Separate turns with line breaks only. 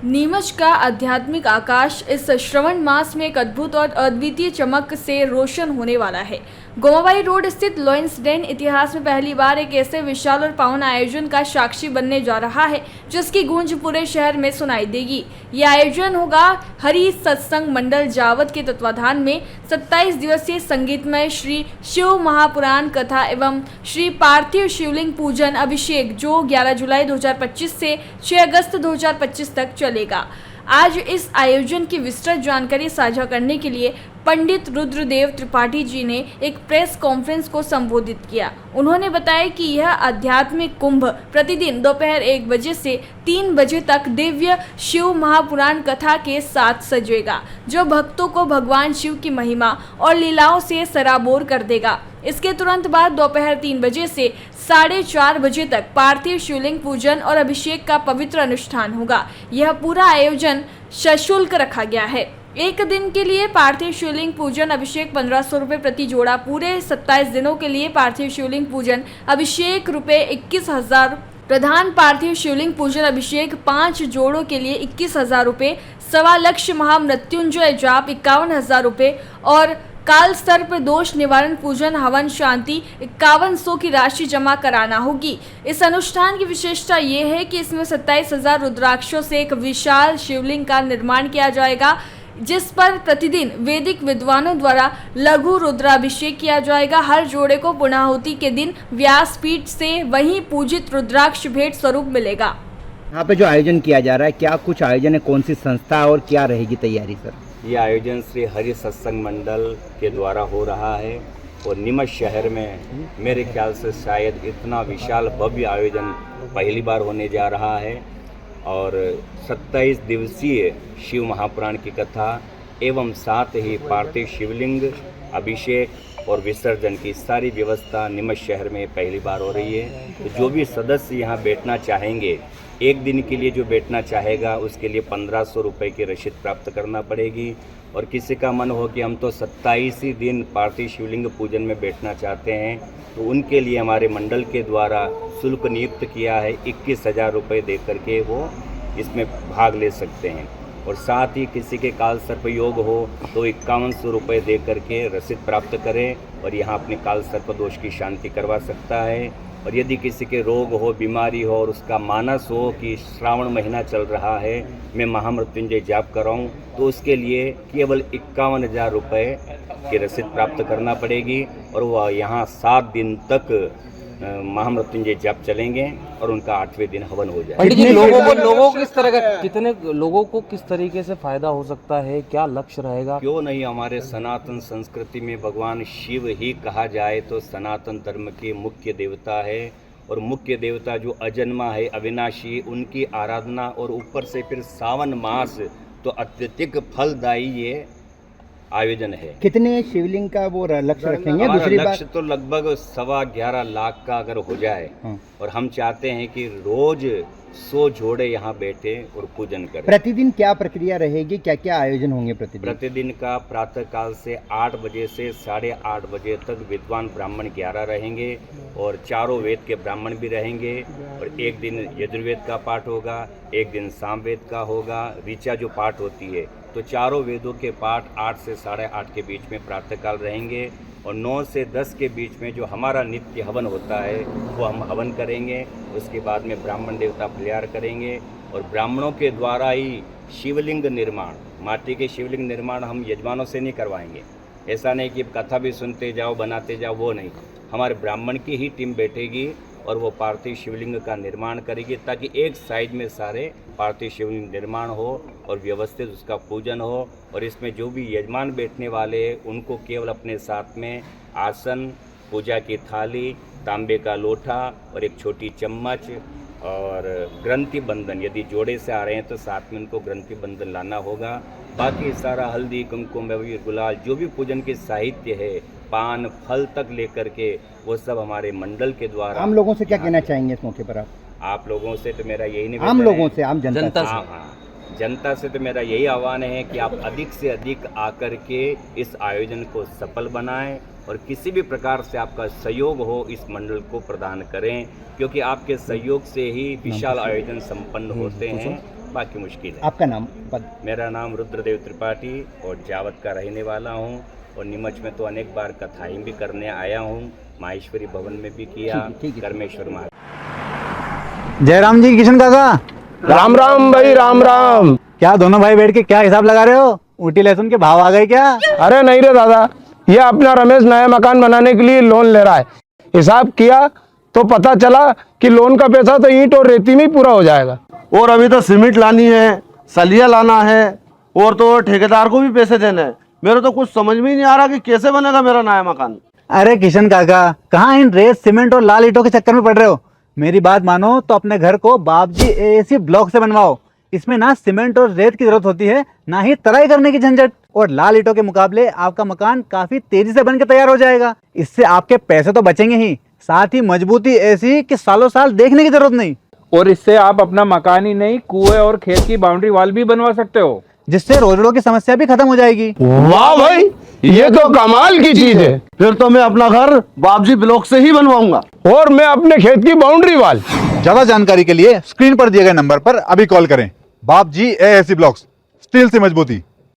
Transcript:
नीमच का आध्यात्मिक आकाश इस श्रवण मास में एक अद्भुत और अद्वितीय चमक से रोशन होने वाला है। गोमाबाई रोड स्थित लॉयंस डेन इतिहास में पहली बार एक ऐसे विशाल और पावन आयोजन का साक्षी बनने जा रहा है जिसकी गूंज पूरे शहर में सुनाई देगी। यह आयोजन होगा हरि सत्संग मंडल जावत के तत्वाधान में 27 दिवसीय संगीतमय श्री शिव महापुराण कथा एवं श्री पार्थिव शिवलिंग पूजन अभिषेक जो 11 जुलाई 2025 से 6 अगस्त 2025 तक चलेगा। आज इस आयोजन की विस्तृत जानकारी साझा करने के लिए पंडित रुद्रदेव त्रिपाठी जी ने एक प्रेस कॉन्फ्रेंस को संबोधित किया। उन्होंने बताया कि यह आध्यात्मिक कुंभ प्रतिदिन दोपहर 1 बजे से 3 बजे तक दिव्य शिव महापुराण कथा के साथ सजेगा, जो भक्तों को भगवान शिव की महिमा और लीलाओं से सराबोर कर देगा। इसके तुरंत बाद दोपहर 3 बजे से 4:30 बजे तक पार्थिव शिवलिंग पूजन और अभिषेक का पवित्र अनुष्ठान होगा। यह पूरा आयोजन सशुल्क रखा गया है। एक दिन के लिए पार्थिव शिवलिंग पूजन अभिषेक 1500 रुपये प्रति जोड़ा, पूरे 27 दिनों के लिए पार्थिव शिवलिंग पूजन अभिषेक रुपये 21,000, प्रधान पार्थिव शिवलिंग पूजन अभिषेक 5 जोड़ों के लिए 21,000 रुपये, 1.25 लाख महामृत्युंजय जाप 51,000 रुपये और काल सर्प दोष निवारण पूजन हवन शांति 5100 की राशि जमा कराना होगी। इस अनुष्ठान की विशेषता ये है कि इसमें 27,000 रुद्राक्षों से एक विशाल शिवलिंग का निर्माण किया जाएगा, जिस पर प्रतिदिन वैदिक विद्वानों द्वारा लघु रुद्राभिषेक किया जाएगा। हर जोड़े को पुणाहुति के दिन व्यासपीठ से वहीं पूजित रुद्राक्ष भेंट स्वरूप मिलेगा।
यहाँ पे जो आयोजन किया जा रहा है, क्या कुछ आयोजन है, कौन सी संस्था और क्या रहेगी तैयारी सर?
ये आयोजन श्री हरि सत्संग मंडल के द्वारा हो रहा है और नीमच शहर में मेरे ख्याल से शायद इतना विशाल भव्य आयोजन पहली बार होने जा रहा है और 27 दिवसीय शिव महापुराण की कथा एवं साथ ही पार्थिव शिवलिंग अभिषेक और विसर्जन की सारी व्यवस्था नीमच शहर में पहली बार हो रही है। तो जो भी सदस्य यहाँ बैठना चाहेंगे, एक दिन के लिए जो बैठना चाहेगा उसके लिए 1500 रुपये की रसीद प्राप्त करना पड़ेगी। और किसी का मन हो कि हम तो 27 ही दिन पार्थिव शिवलिंग पूजन में बैठना चाहते हैं, तो उनके लिए हमारे मंडल के द्वारा शुल्क नियुक्त किया है। 21,000 रुपये दे करके वो इसमें भाग ले सकते हैं। और साथ ही किसी के काल सर्प योग हो तो 5100 रुपये दे करके रसीद प्राप्त करें और यहाँ अपने काल सर्प दोष की शांति करवा सकता है। और यदि किसी के रोग हो, बीमारी हो और उसका मानस हो कि श्रावण महीना चल रहा है, मैं महामृत्युंजय जाप कराऊं, तो उसके लिए केवल 51,000 रुपये की रसीद प्राप्त करना पड़ेगी और वह यहाँ 7 दिन तक महामृत्युंजय जाप चलेंगे और उनका 8वें दिन हवन हो जाएगा।
कितने लोगों को किस तरीके से फायदा हो सकता है, क्या लक्ष्य रहेगा?
क्यों नहीं, हमारे सनातन संस्कृति में भगवान शिव ही कहा जाए तो सनातन धर्म के मुख्य देवता है और मुख्य देवता जो अजन्मा है, अविनाशी, उनकी आराधना और ऊपर से फिर सावन मास, तो अत्यधिक फलदायी ये आयोजन है।
कितने शिवलिंग का वो लक्ष्य रखेंगे? दूसरी बात,
लक्ष्य तो लगभग 11.25 लाख का अगर हो जाए और हम चाहते हैं कि रोज 100 जोड़े यहाँ बैठे और पूजन करें।
प्रतिदिन क्या प्रक्रिया रहेगी, क्या क्या आयोजन होंगे
प्रतिदिन का प्रातः काल से 8 बजे से 8:30 बजे तक विद्वान ब्राह्मण 11 रहेंगे और चारों वेद के ब्राह्मण भी रहेंगे। और एक दिन यजुर्वेद का पाठ होगा, एक दिन सामवेद का होगा, ऋचा जो पाठ होती है, तो चारों वेदों के पाठ 8 से 8:30 के बीच में प्रातःकाल रहेंगे। और 9 से 10 के बीच में जो हमारा नित्य हवन होता है वो हम हवन करेंगे। उसके बाद में ब्राह्मण देवता फलियार करेंगे और ब्राह्मणों के द्वारा ही शिवलिंग निर्माण, माटी के शिवलिंग निर्माण हम यजमानों से नहीं करवाएंगे। ऐसा नहीं कि कथा भी सुनते जाओ बनाते जाओ, वो नहीं, हमारे ब्राह्मण की ही टीम बैठेगी और वो पार्थिव शिवलिंग का निर्माण करेगी ताकि एक साइड में सारे पार्थिव शिवलिंग निर्माण हो और व्यवस्थित उसका पूजन हो। और इसमें जो भी यजमान बैठने वाले हैं उनको केवल अपने साथ में आसन, पूजा की थाली, तांबे का लोटा और एक छोटी चम्मच और ग्रंथि बंधन, यदि जोड़े से आ रहे हैं तो साथ में उनको ग्रंथि बंधन लाना होगा। बाकी सारा हल्दी, कुमकुम, अबीर, गुलाल, जो भी पूजन के साहित्य है, पान, फल तक लेकर के वो सब हमारे मंडल के द्वारा।
आम लोगों से क्या कहना चाहेंगे इस मौके पर आप
लोगों से तो मेरा यही निवेदन है,
आम लोगों से, आम जनता से?
हाँ, जनता से तो मेरा यही आह्वान है कि आप अधिक से अधिक आकर के इस आयोजन को सफल बनाएं और किसी भी प्रकार से आपका सहयोग हो इस मंडल को प्रदान करें, क्योंकि आपके सहयोग से ही विशाल आयोजन संपन्न होते हैं बाकी मुश्किल है।
आपका नाम पद?
मेरा नाम रुद्रदेव त्रिपाठी और जावत का रहने वाला हूँ और नीमच में तो अनेक बार कथाएं भी करने आया हूँ, माहेश्वरी भवन में भी किया,
ठीक है।
कर्मेश्वर महाराज।
जयराम जी, किशन काका,
राम राम भाई, राम राम।
क्या दोनों भाई बैठ के क्या हिसाब लगा रहे हो? ऊटी लहसुन के भाव आ गए क्या?
अरे नहीं रे दादा, ये अपना रमेश नया मकान बनाने के लिए लोन ले रहा है। हिसाब किया तो पता चला कि लोन का पैसा तो ईंट और रेती में ही पूरा हो जाएगा।
और अभी तो सीमेंट लानी है, सलिया लाना है और तो ठेकेदार को भी पैसे देने हैं। मेरे तो कुछ समझ में ही नहीं आ रहा कि कैसे बनेगा मेरा नया मकान।
अरे किशन काका, कहाँ इन रेत सीमेंट और लाल ईंटों के चक्कर में पड़ रहे हो? मेरी बात मानो तो अपने घर को बाबजी एएसी ब्लॉक से बनवाओ। इसमें ना सीमेंट और रेत की जरूरत होती है, ना ही तराई करने की झंझट। और लाल ईंटों के मुकाबले आपका मकान काफी तेजी से बनकर तैयार हो जाएगा। इससे आपके पैसे तो बचेंगे ही, साथ ही मजबूती ऐसी कि सालों साल देखने की जरूरत नहीं।
और इससे आप अपना मकान ही नहीं, कुएं और खेत की बाउंड्री वॉल भी बनवा सकते हो,
जिससे रोजड़ों की समस्या भी खत्म हो जाएगी।
वाह भाई, ये तो कमाल की चीज है।
फिर तो मैं अपना घर बाबजी ब्लॉक से ही बनवाऊंगा।
और मैं अपने खेत की बाउंड्री वाल।
ज्यादा जानकारी के लिए स्क्रीन पर दिए गए नंबर पर अभी कॉल करें। बाबजी एएसी ब्लॉक्स, स्टील से मजबूती।